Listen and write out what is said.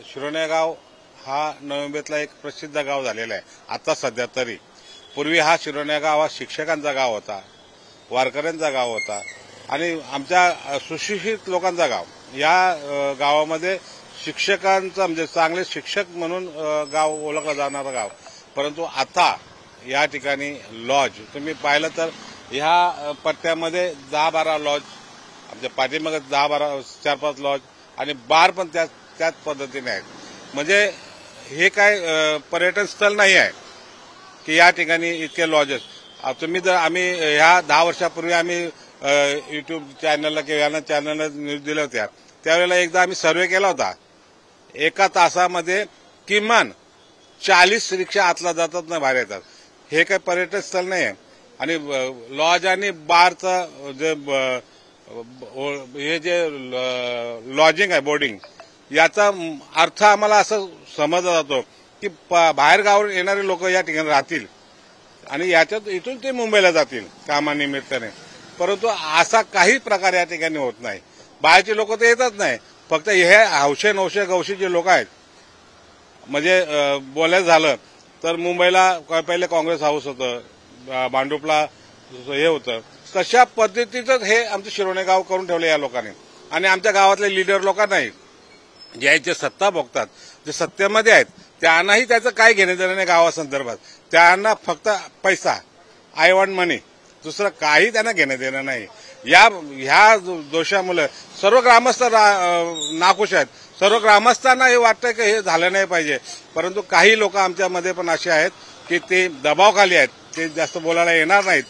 शिरोणे गाव हा नवी एक प्रसिद्ध गाव झालेला आहे आता सध्या तरी। पूर्वी हा शिरोणे गाव हा शिक्षकांचा गाव होता, वारकऱ्यांचा गाव होता आणि आमच्या सुशिक्षित लोकांचा गाव। या गावामध्ये शिक्षकांचा म्हणजे चांगले शिक्षक म्हणून गाव ओळखलं जाणारं गाव। परंतु आता या ठिकाणी लॉज तुम्ही पाहिलं तर ह्या पट्ट्यामध्ये 10-12 लॉज, आमच्या पाठीमागे 10-12 4-5 लॉज आणि बार पण त्याच पद्धतीने आहेत। म्हणजे हे काय पर्यटन स्थळ नाही आहे की या ठिकाणी इतके लॉजेस। तुम्ही जर आम्ही ह्या 10 वर्षापूर्वी आम्ही युट्यूब चॅनलला किंवा या चॅनलला न्यूज दिल्या होत्या, त्यावेळेला एकदा आम्ही सर्वे केला होता। एका तासामध्ये किमान 40 रिक्षा आतला जातात ना बाहेर येतात। हे काय पर्यटन स्थळ नाही आहे। आणि लॉज आणि बारचं जे हे जे लॉजिंग आहे बोर्डिंग, याचा अर्थ आम्हाला असं समजला जातो की बाहेर गावावरून येणारे लोक या ठिकाणी राहतील आणि याच्यात इथून ते मुंबईला जातील कामानिमित्ताने। परंतु असा काही प्रकार या ठिकाणी होत नाही। बाहेरचे लोक तर येतच नाही, फक्त हे हौशे नवशे गवशी जे लोक आहेत। म्हणजे बोलायचं झालं तर मुंबईला पहिले काँग्रेस हाऊस होतं, भांडुपला हे होतं, तशा पद्धतीचंच हे आमचं शिरोणे गाव करून ठेवलं या लोकांनी। आणि आमच्या गावातले लीडर लोकांनाही जे सत्ता भोगतात, जे सत्तेमध्ये आहेत, त्यांनाही त्याचं काय घेणं देणं नाही गावासंदर्भात। त्यांना फक्त पैसा, आय वॉन्ट मनी, दुसरं काही त्यांना घेणं देणं नाही। ह्या दोषामुळे सर्व ग्रामस्थ नाखुश आहेत। सर्व ग्रामस्थांना हे वाटतं की हे झालं नाही पाहिजे, परंतु काही लोक आमच्यामध्ये पण असे आहेत की ते दबावाखाली आहेत, ते जास्त बोलायला येणार नाहीत।